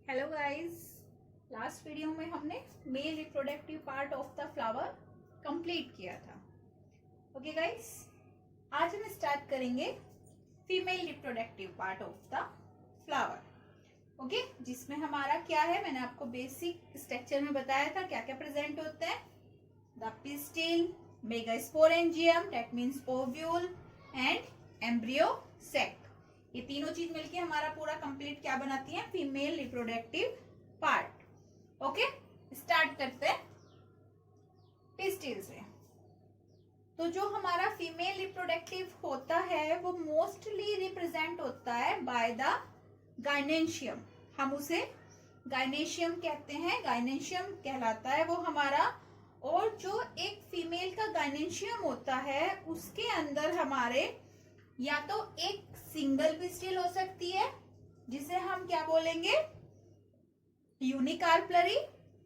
Hello guys, last video में हमने male reproductive part of the flower complete किया था। ओके गाइस, आज हम स्टार्ट करेंगे female reproductive part of the flower. Okay, जिसमें हमारा क्या है, मैंने आपको बेसिक स्ट्रक्चर में बताया था क्या क्या प्रेजेंट होता है। The pistil, megasporangium that means ovule and embryo sac. ये तीनों चीज मिलके हमारा पूरा कंप्लीट क्या बनाती है, female reproductive part. Okay, start करते हैं पिस्टिल से। तो जो हमारा फीमेल रिप्रोडक्टिव होता है वो मोस्टली रिप्रेजेंट होता है बाय द गाइनेशियम। हम उसे गाइनेशियम कहते हैं, गाइनेशियम कहलाता है वो हमारा। और जो एक फीमेल का गाइनेशियम होता है उसके अंदर हमारे या तो एक सिंगल पिस्टिल हो सकती है जिसे हम क्या बोलेंगे, यूनिकार्पलरी,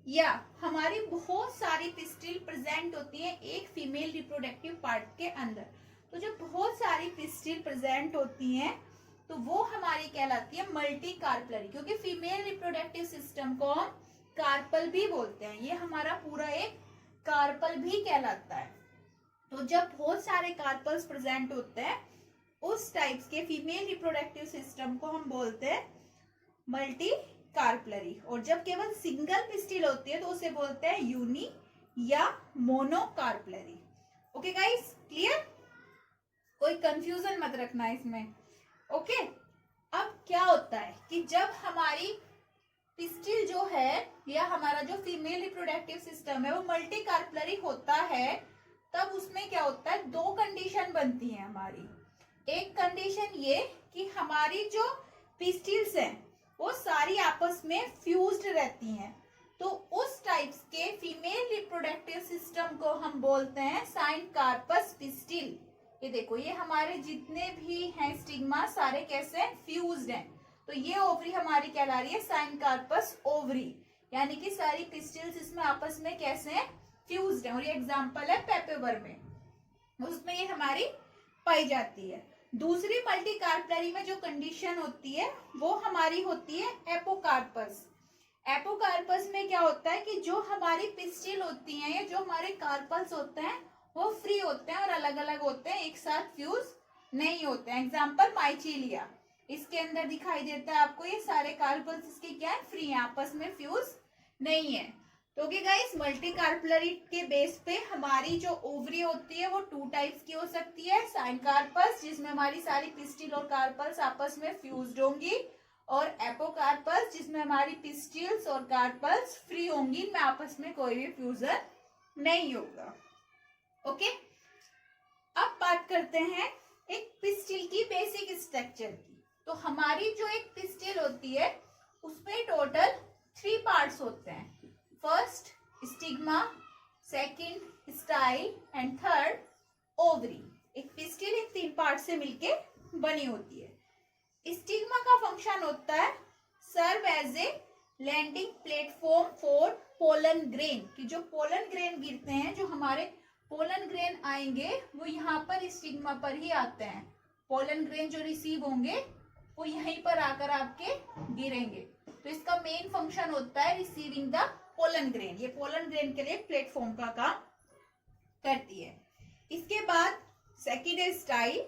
या हमारी बहुत सारी पिस्टिल प्रेजेंट होती है एक फीमेल रिप्रोडक्टिव पार्ट के अंदर। तो जब बहुत सारी पिस्टिल प्रेजेंट होती हैं तो वो हमारी कहलाती है मल्टी कार्पलरी, क्योंकि फीमेल रिप्रोडक्टिव सिस्टम को हम कार्पल भी बोलते हैं। ये हमारा पूरा एक कार्पल भी कहलाता है। तो जब बहुत सारे कार्पल्स प्रेजेंट होते हैं उस टाइप्स के फीमेल रिप्रोडक्टिव सिस्टम को हम बोलते हैं मल्टी कार्पलरी। और जब केवल सिंगल पिस्टिल होती है तो उसे बोलते हैं यूनी या मोनोकार्पलरी। Okay guys, clear? कोई कंफ्यूजन मत रखना इसमें। ओके, अब क्या होता है कि जब हमारी पिस्टिल जो है या हमारा जो फीमेल रिप्रोडक्टिव सिस्टम है वो मल्टी कार्पलरी होता है, तब उसमें क्या होता है, दो कंडीशन बनती है हमारी। एक कंडीशन ये कि हमारी जो पिस्टिल्स हैं वो सारी आपस में फ्यूज्ड रहती हैं। तो उस टाइप्स के फीमेल रिप्रोडक्टिव सिस्टम को हम बोलते हैं साइनकार्पस पिस्टिल। ये देखो, ये हमारे जितने भी हैं स्टिग्मा सारे कैसे फ्यूज्ड हैं। तो ये ओवरी हमारी कहला रही है साइनकार्पस ओवरी, यानी कि सारी पिस्टिल्स इसमें आपस में कैसे हैं, फ्यूज्ड हैं। और ये एग्जांपल है पेपेवर में, उसमें ये हमारी पाई जाती है। दूसरी मल्टी कार्पलरी में जो कंडीशन होती है वो हमारी होती है एपोकार्पस। एपोकार्पस में क्या होता है कि जो हमारी पिस्टिल होती हैं या जो हमारे कार्पल्स होते हैं वो फ्री होते हैं और अलग अलग होते हैं, एक साथ फ्यूज नहीं होते हैं। एग्जाम्पल माइचीलिया, इसके अंदर दिखाई देता है आपको, ये सारे कार्पल्स इसके क्या है, फ्री है, आपस में फ्यूज नहीं है। तो गाइस, मल्टी कार्पलरी के बेस पे हमारी जो ओवरी होती है वो टू टाइप्स की हो सकती है। साइनकार्पस, जिसमें हमारी सारी पिस्टिल और कार्पल्स आपस में फ्यूज्ड होंगी, और एपोकार्पस, जिसमें हमारी पिस्टिल्स और कार्पल्स फ्री होंगी, इनमें आपस में कोई भी फ्यूजन नहीं होगा। ओके, अब बात करते हैं एक पिस्टिल की बेसिक स्ट्रक्चर की। तो हमारी जो एक पिस्टिल होती है उसमें टोटल 3 पार्ट्स होते हैं। First stigma, second style and third ovary. एक पिस्टिल इन 3 पार्ट से मिलके बनी होती है। स्टिग्मा का फंक्शन होता है serve as a landing platform for pollen grain, कि जो पोलन ग्रेन गिरते हैं, जो हमारे पोलन ग्रेन आएंगे वो यहाँ पर स्टिग्मा पर ही आते हैं। पोलन ग्रेन जो रिसीव होंगे वो यहीं पर आकर आपके गिरेंगे। तो इसका मेन फंक्शन होता है रिसीविंग द पोलन ग्रेन। ये पोलन ग्रेन के लिए प्लेटफॉर्म का काम करती है। इसके बाद सेकंड है स्टाइल।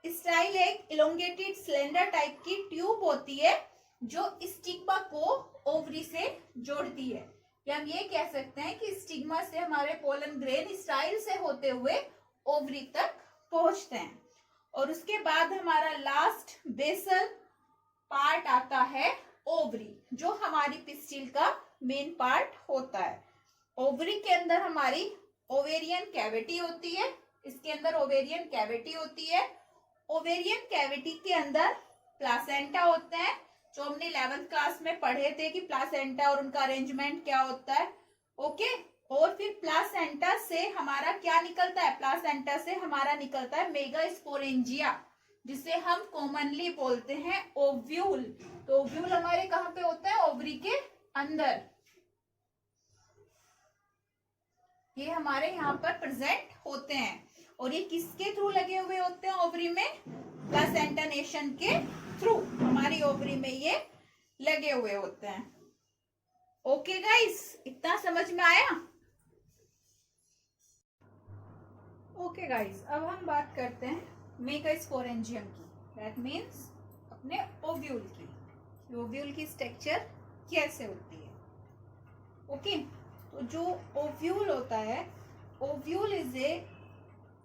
स्टाइल एक इलोंगेटेड सिलेंडर टाइप की ट्यूब होती है जो स्टिग्मा को ओवरी से जोड़ती है। या हम ये कह सकते हैं कि स्टिग्मा से हमारे पोलन ग्रेन स्टाइल से होते हुए ओवरी तक पहुंचते हैं। और उसके बाद हमारा लास्ट बेसल पार्ट आता है ओवरी, जो हमारी पिस्टिल का मेन पार्ट होता है। ओवरी के अंदर हमारी ओवेरियन कैविटी होती है, इसके अंदर ओवेरियन कैविटी होती है। ओवेरियन कैविटी के अंदर प्लासेंटा होते हैं, जो हमने 11th क्लास में पढ़े थे कि प्लासेंटा और उनका अरेंजमेंट क्या होता है। ओके, और फिर प्लासेंटा से हमारा क्या निकलता है, प्लासेंटा से हमारा निकलता है मेगास्पोरेंजिया, जिसे हम कॉमनली बोलते हैं ओव्यूल। तो ओव्यूल हमारे कहाँ पे होता है, ओवरी के अंदर। ये हमारे यहाँ पर प्रेजेंट होते हैं। और ये किसके थ्रू लगे हुए होते हैं ओवरी में, प्लासेंटा नेशन के थ्रू हमारी ओवरी में ये लगे हुए होते हैं। ओके गाइस, इतना समझ में आया? ओके गाइस, अब हम बात करते हैं मेगास्पोरेंजियम की, दैट मीन्स अपने ओव्यूल की। ओव्यूल की स्ट्रक्चर कैसे होती है? ओके, तो जो ओव्यूल होता है, ovule is a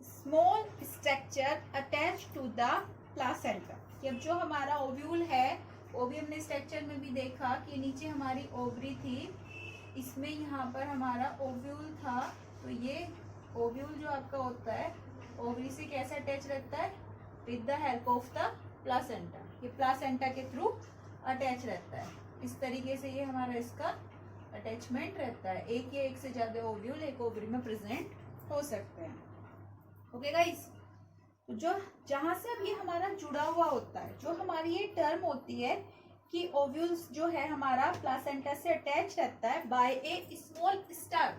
small structure attach to the placenta. अब जो हमारा ओव्यूल है, वो भी हमने स्ट्रक्चर में भी देखा कि नीचे हमारी ओवरी थी, इसमें यहाँ पर हमारा ओव्यूल था। तो ये ओव्यूल जो आपका होता है, ओवरी से कैसे अटैच रहता है? With the help of the placenta. ये प्लासेंटा के थ्रू अटैच रहता है। इस तरीके से ये हमारा इसका अटैचमेंट रहता है। एक या एक से ज्यादा ओव्यूल एक ओवरी में प्रेजेंट हो सकते हैं। ओके गाइस, तो जो जहां से अब ये हमारा जुड़ा हुआ होता है, जो हमारी ये टर्म होती है कि ओव्यूल्स जो है हमारा प्लासेंटा से अटैच रहता है बाय ए स्मॉल स्टाल,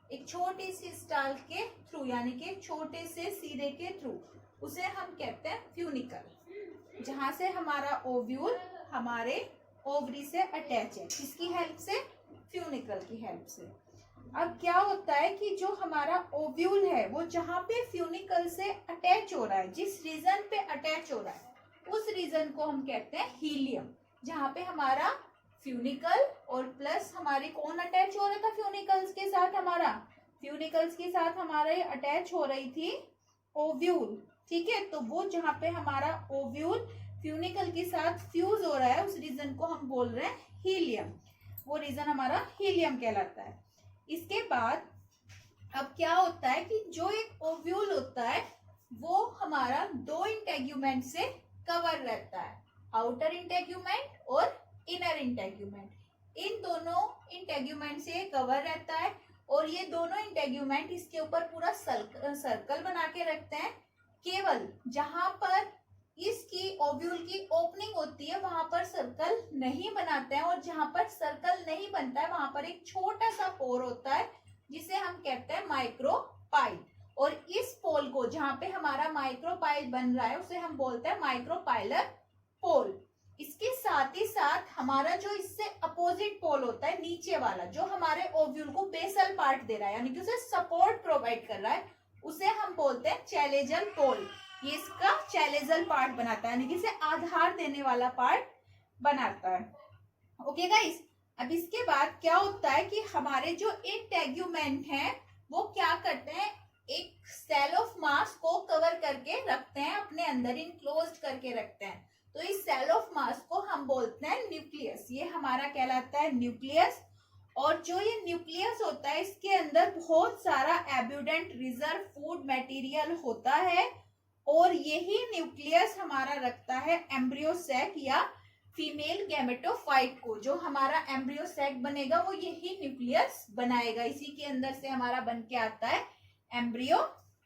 एक छोटी सी स्टाल के थ्रू, यानी कि छोटे से सिरे के थ्रू, उसे हम कहते हैं फ्यूनिकल। जहां से हमारा ओव्यूल हमारे ओवरी से अटैच है, किसकी हेल्प से? फ्यूनिकल की हेल्प से। अब क्या होता है कि जो हमारा ओव्यूल है वो जहां पे फ्यूनिकल से अटैच हो रहा है, जिस रीजन पे अटैच हो रहा है, उस रीजन को हम कहते हैं हीलियम। जहां पे हमारा फ्यूनिकल और प्लस हमारी कौन अटैच हो रहा था फ्यूनिकल्स के साथ? हमारा फ्यूनिकल्स के साथ हमारे अटैच हो रही थी ओव्यूल। ठीक है, तो वो जहां पे हमारा ओव्यूल फ्यूनिकल के साथ फ्यूज हो रहा है, उस रीजन को हम बोल रहे हैं हीलियम। वो रीजन हमारा हीलियम कहलाता है। इसके बाद अब क्या होता है कि जो एक ओव्यूल होता है वो हमारा दो इंटेग्यूमेंट से कवर रहता है, आउटर इंटेग्यूमेंट और इनर इंटेग्यूमेंट। इन दोनों इंटेग्यूमेंट से कवर रहता है और ये दोनों इंटेग्यूमेंट इसके ऊपर पूरा सर्कल बना के रखते हैं। केवल जहां पर इसकी ओव्यूल की ओपनिंग होती है वहां पर सर्कल नहीं बनाते हैं, और जहां पर सर्कल नहीं बनता है वहां पर एक छोटा सा पोर होता है जिसे हम कहते हैं माइक्रोपाइल। और इस पोल को, जहां पे हमारा माइक्रोपाइल बन रहा है, उसे हम बोलते हैं माइक्रोपाइलर पोल। इसके साथ ही साथ हमारा जो इससे अपोजिट पोल होता है, नीचे वाला, जो हमारे ओव्यूल को बेसल पार्ट दे रहा है, यानी कि उसे सपोर्ट प्रोवाइड कर रहा है, उसे हम बोलते हैं चैलेजल पोल। ये इसका चैलेजल पार्ट बनाता है, यानी कि इसे आधार देने वाला पार्ट बनाता है। ओके गाइस, अब इसके बाद क्या होता है कि हमारे जो इंटेग्यूमेंट हैं वो क्या करते हैं, एक सेल ऑफ मास को कवर करके रखते हैं, अपने अंदर इनक्लोज्ड करके रखते हैं। तो इस सेल ऑफ मास को हम बोलते हैं न्यूक्लियस। ये हमारा कहलाता है न्यूक्लियस। और जो ये न्यूक्लियस होता है, इसके अंदर बहुत सारा एब्यूडेंट रिजर्व फूड मटेरियल होता है, और यही न्यूक्लियस हमारा रखता है एम्ब्रियो सैक या फीमेल गैमेटोफाइट को। जो हमारा एम्ब्रियो सैक बनेगा वो यही न्यूक्लियस बनाएगा, इसी के अंदर से हमारा बन के आता है एम्ब्रियो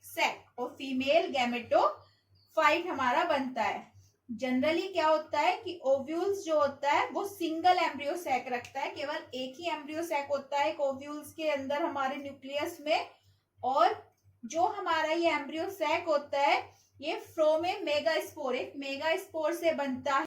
सैक, और फीमेल गैमेटोफाइट हमारा बनता है। जनरली क्या होता है कि ओव्यूल्स जो होता है वो सिंगल एम्ब्रियो सैक रखता है, केवल एक ही एम्ब्रियो सैक होता है ओव्यूल्स के अंदर हमारे न्यूक्लियस में। और जो हमारा ये एम्ब्रियो सैक होता है ये फ्रोम ए मेगास्पोर, एक मेगास्पोर से बनता है।